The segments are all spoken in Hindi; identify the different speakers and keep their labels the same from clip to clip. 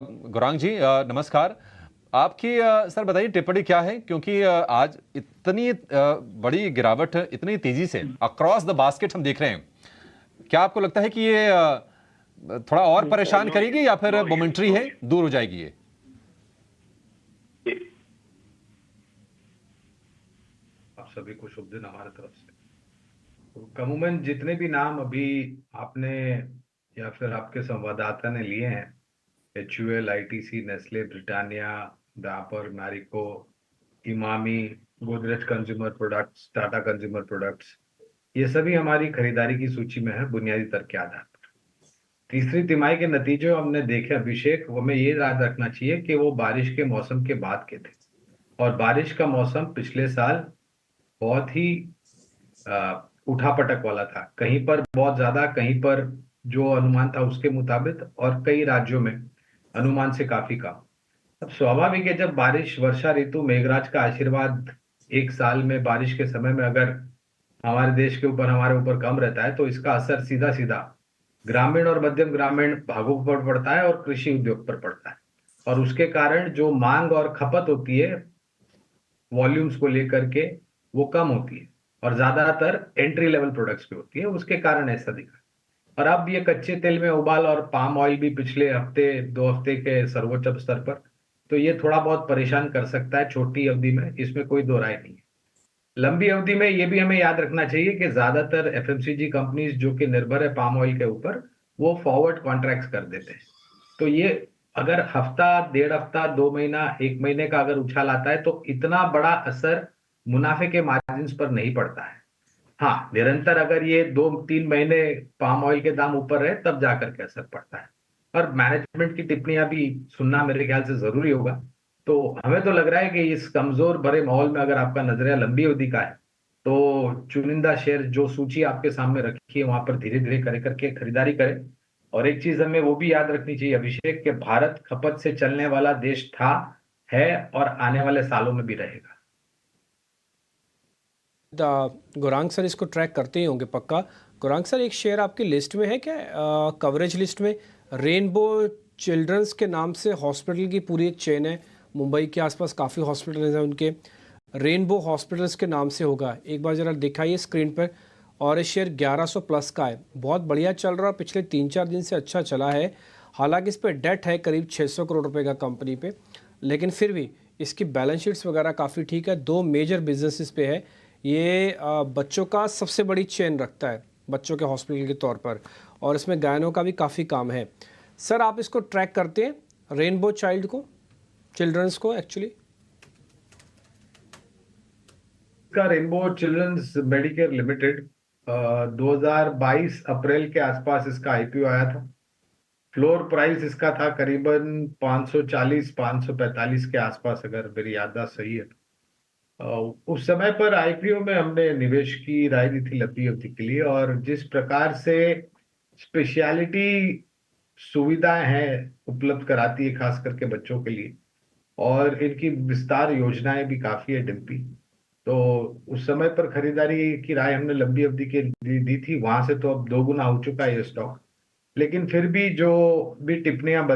Speaker 1: गौरांग जी नमस्कार। आपकी सर बताइए टिप्पणी क्या है, क्योंकि आज इतनी बड़ी गिरावट इतनी तेजी से अक्रॉस द बास्केट हम देख रहे हैं। क्या आपको लगता है कि ये थोड़ा और परेशान करेगी या फिर मोमेंटरी है, दूर हो जाएगी ये?
Speaker 2: आप सभी को शुभ दिन हमारे तरफ से। तो अमूमन जितने भी नाम अभी आपने या फिर आपके संवाददाता ने लिए हैं, HUL, ITC, Nestle, Britannia, Dabur, Marico, Emami, Godrej consumer products, Tata consumer products, ये सभी हमारी खरीदारी की सूची में है बुनियादी तर्क के आधार पर। तीसरी तिमाही के नतीजे हमने देखे अभिषेक, हमें ये याद रखना चाहिए कि वो बारिश के मौसम के बाद के थे। और बारिश का मौसम पिछले साल बहुत ही उठापटक वाला था। कहीं पर बहुत ज्यादा, कहीं पर जो अनुमान था उसके मुताबिक, और कई राज्यों में अनुमान से काफी कम। अब स्वाभाविक है, जब बारिश, वर्षा ऋतु, मेघराज का आशीर्वाद एक साल में बारिश के समय में अगर हमारे देश के ऊपर, हमारे ऊपर कम रहता है, तो इसका असर सीधा सीधा ग्रामीण और मध्यम ग्रामीण भागों पर पड़ता है और कृषि उद्योग पर पड़ता है। और उसके कारण जो मांग और खपत होती है वॉल्यूम्स को लेकर के, वो कम होती है और ज्यादातर एंट्री लेवल प्रोडक्ट्स पे होती है। उसके कारण ऐसा दिखा। और अब ये कच्चे तेल में उबाल और पाम ऑयल भी पिछले हफ्ते, 2 हफ्ते के सर्वोच्च स्तर पर, तो ये थोड़ा बहुत परेशान कर सकता है छोटी अवधि में, इसमें कोई दो राय नहीं है। लंबी अवधि में ये भी हमें याद रखना चाहिए कि ज्यादातर FMCG कंपनीज जो कि निर्भर है पाम ऑयल के ऊपर, वो फॉरवर्ड कॉन्ट्रैक्ट्स कर देते हैं। तो ये अगर हफ्ता, 1.5 हफ्ता, 2 महीना, 1 महीने का अगर उछाल आता है, तो इतना बड़ा असर मुनाफे के मार्जिन पर नहीं पड़ता है। हाँ, निरंतर अगर ये 2-3 महीने पाम ऑयल के दाम ऊपर रहे, तब जाकर के असर पड़ता है। और मैनेजमेंट की टिप्पणियां भी सुनना मेरे ख्याल से जरूरी होगा। तो हमें तो लग रहा है कि इस कमजोर भरे माहौल में अगर आपका नजरिया लंबी अवधि का है, तो चुनिंदा शेयर जो सूची आपके सामने रखी है वहां पर धीरे धीरे करे करके खरीदारी करें। और एक चीज हमें वो भी याद रखनी चाहिए अभिषेक, कि भारत खपत से चलने वाला देश था, है और आने वाले सालों में भी रहेगा।
Speaker 3: गौरांग सर इसको ट्रैक करते ही होंगे पक्का। गौरांग सर, एक शेयर आपकी लिस्ट में है क्या, कवरेज लिस्ट में? रेनबो चिल्ड्रंस के नाम से हॉस्पिटल की पूरी एक चेन है, मुंबई के आसपास काफ़ी हॉस्पिटल हैं उनके। रेनबो हॉस्पिटल्स के नाम से होगा, एक बार ज़रा दिखाइए स्क्रीन पर। और ये शेयर 1100 प्लस का है, बहुत बढ़िया चल रहा है, पिछले 3-4 दिन से अच्छा चला है। हालांकि इस पर डेट है करीब 600 करोड़ रुपए का कंपनी पे, लेकिन फिर भी इसकी बैलेंस शीट्स वगैरह काफ़ी ठीक है। 2 मेजर बिजनेसेस पे है ये। बच्चों का सबसे बड़ी चेन रखता है बच्चों के हॉस्पिटल के तौर पर, और इसमें गायनों का भी काफ़ी काम है। सर आप इसको ट्रैक करते हैं, रेनबो चिल्ड्रंस को एक्चुअली?
Speaker 2: का रेनबो चिल्ड्रंस मेडिकेयर लिमिटेड 2022 अप्रैल के आसपास इसका IPO आया था। फ्लोर प्राइस इसका था करीबन 540-545 के आसपास, अगर मेरी याददाश्त सही है। उस समय पर IPO में हमने निवेश की राय दी थी लंबी अवधि के लिए। और जिस प्रकार से स्पेशलिटी सुविधाएं हैं उपलब्ध कराती है खास करके बच्चों के लिए, और इनकी विस्तार योजनाएं भी काफी है डिम्पी, तो उस समय पर खरीदारी की राय हमने लंबी अवधि के दी थी। वहां से तो अब 2 गुना हो चुका है ये स्टॉक। लेकिन फिर भी जो भी टिप्पणियां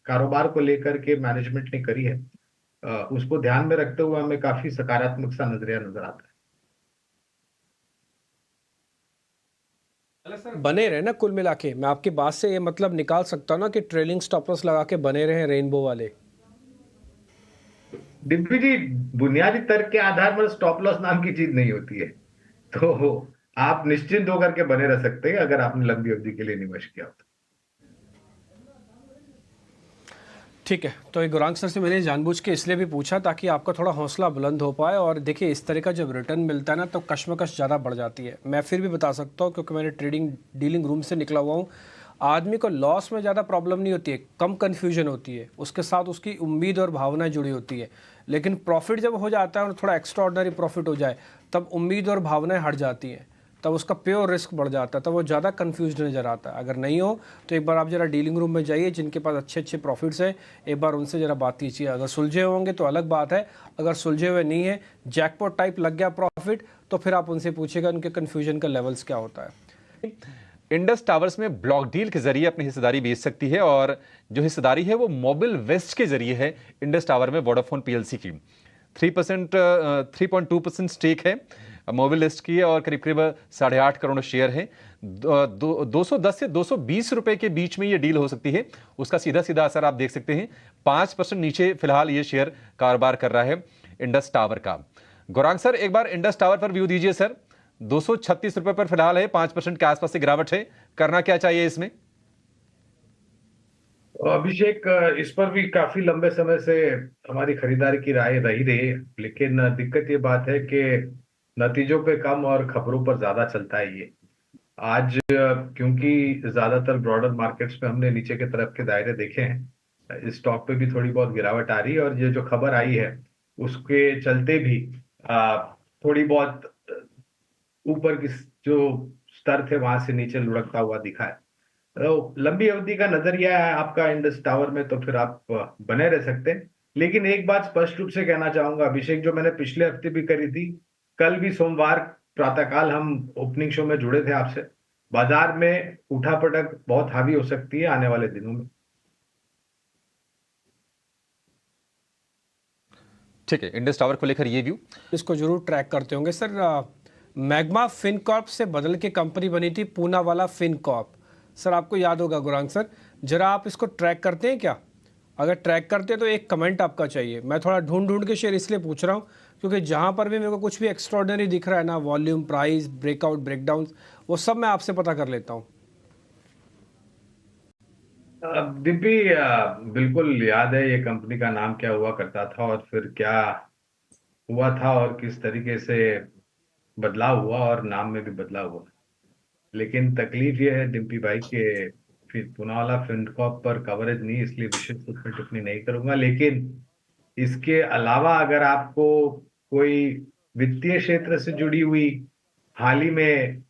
Speaker 2: कारोबार को लेकर के मैनेजमेंट ने करी है, उसको ध्यान में रखते हुए हमें काफी सकारात्मक सा नजरिया नजर आता है।
Speaker 3: बने रहे ना, कुल मिला के मैं आपकी बात से ये मतलब निकाल सकता हूँ ना कि ट्रेलिंग स्टॉप लॉस लगा के बने रहे रेनबो वाले।
Speaker 2: डिम्पी जी, बुनियादी तर्क के आधार पर स्टॉप लॉस नाम की चीज नहीं होती है। तो आप निश्चिंत होकर के बने रह सकते हैं अगर आपने लंबी अवधि के लिए निवेश किया हो।
Speaker 3: ठीक है, तो ये गौरांग सर से मैंने जानबूझ के इसलिए भी पूछा ताकि आपका थोड़ा हौसला बुलंद हो पाए। और देखिए, इस तरह का जब रिटर्न मिलता है ना, तो कश्मकश ज़्यादा बढ़ जाती है। मैं फिर भी बता सकता हूँ क्योंकि मैंने डीलिंग रूम से निकला हुआ हूँ। आदमी को लॉस में ज़्यादा प्रॉब्लम नहीं होती है, कम कन्फ्यूजन होती है, उसके साथ उसकी उम्मीद और भावनाएं जुड़ी होती है। लेकिन प्रॉफिट जब हो जाता है और थोड़ा एक्स्ट्रा ऑर्डनरी प्रॉफिट हो जाए, तब उम्मीद और भावनाएं हट जाती हैं, तब उसका प्योर रिस्क बढ़ जाता है, तब वो ज़्यादा कंफ्यूज नज़र आता है। अगर नहीं हो तो एक बार आप ज़रा डीलिंग रूम में जाइए, जिनके पास अच्छे अच्छे प्रॉफिट्स हैं, एक बार उनसे ज़रा बात कीजिए। अगर सुलझे होंगे तो अलग बात है, अगर सुलझे हुए नहीं है, जैकपॉट टाइप लग गया प्रॉफिट, तो फिर आप उनसे पूछिएगा उनके कन्फ्यूजन का लेवल्स क्या होता है।
Speaker 1: इंडस टावर्स में ब्लॉक डील के जरिए अपनी हिस्सेदारी बेच सकती है और जो हिस्सेदारी है वो मोबिल वेस्ट के जरिए है इंडस टावर में वोडाफोन पीएलसी की 3.2% स्टेक है मोबिल लिस्ट की और करीब करीब 8.5 करोड़ शेयर है 210 से 220 रुपए के बीच में ये डील हो सकती है। उसका सीधा सीधा असर आप देख सकते हैं 5% नीचे फिलहाल ये शेयर कारोबार कर रहा है इंडस टावर का। गौरांग सर एक बार इंडस टावर पर व्यू दीजिए सर। 236 रुपए पर फिलहाल है, 5% के आसपास से गिरावट है, करना क्या चाहिए इसमें?
Speaker 2: अभिषेक, इस पर भी काफी लंबे समय से हमारी खरीदारी की राय रही है, लेकिन दिक्कत ये बात है कि नतीजों पे कम और खबरों पर ज्यादा चलता है ये। आज क्योंकि ज्यादातर ब्रॉडर मार्केट्स में हमने नीचे के तरफ के दायरे देखे हैं, इस स्टॉक पे भी थोड़ी बहुत गिरावट आ रही है और ये जो खबर आई है उसके चलते भी थोड़ी बहुत ऊपर की जो स्तर थे वहां से नीचे लुढ़कता हुआ दिखा है। तो लंबी अवधि का नजरिया है आपका इंडस टावर में, तो फिर आप बने रह सकते हैं। लेकिन एक बात स्पष्ट रूप से कहना चाहूंगा अभिषेक, जो मैंने पिछले हफ्ते भी करी थी, कल भी सोमवार प्रातःकाल हम ओपनिंग शो में जुड़े थे आपसे, बाजार में उठापटक बहुत हावी हो सकती है आने वाले दिनों में।
Speaker 1: ठीक है, इंडस टावर को लेकर ये व्यू।
Speaker 3: इसको जरूर ट्रैक करते होंगे सर। मैग्मा फिनकॉर्प से बदल के कंपनी बनी थी पूनावाला फिनकॉर्प। सर आपको याद होगा गौरांग सर, जरा आप इसको ट्रैक करते हैं क्या? अगर ट्रैक करते हैं तो एक कमेंट आपका चाहिए। मैं थोड़ा ढूंढ के शेयर इसलिए पूछ रहा हूँ क्योंकि जहाँ पर भी मेरे को कुछ भी एक्स्ट्रॉर्डनरी दिख रहा है ना, वॉल्यूम, प्राइस, ब्रेकआउट, ब्रेकडाउन, वो सब मैं आपसे पता कर लेता हूँ।
Speaker 2: दिव्य, बिल्कुल याद है ये कंपनी का नाम क्या हुआ करता था और फिर क्या हुआ था और किस तरीके से बदलाव हुआ और नाम में भी बदलाव हुआ। लेकिन तकलीफ ये है डिम्पी भाई के फिर पूनावाला फिनकॉर्प पर कवरेज नहीं, इसलिए विशेष रूप में टिप्पणी नहीं करूंगा। लेकिन इसके अलावा अगर आपको कोई वित्तीय क्षेत्र से जुड़ी हुई हाल ही में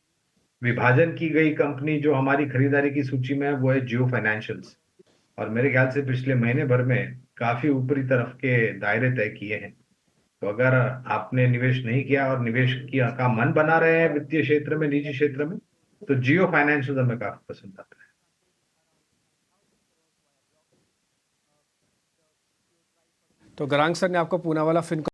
Speaker 2: विभाजन की गई कंपनी जो हमारी खरीदारी की सूची में है वो है जियो फाइनेंशियल्स, और मेरे ख्याल से पिछले महीने भर में काफी ऊपरी तरफ के दायरे तय किए हैं। तो अगर आपने निवेश नहीं किया और निवेश किया का मन बना रहे हैं वित्तीय क्षेत्र में, निजी क्षेत्र में, तो जियो फाइनेंशियल हमें काफी पसंद आता है।
Speaker 3: तो गौरांग सर ने आपको पूनावाला फिनकॉर्प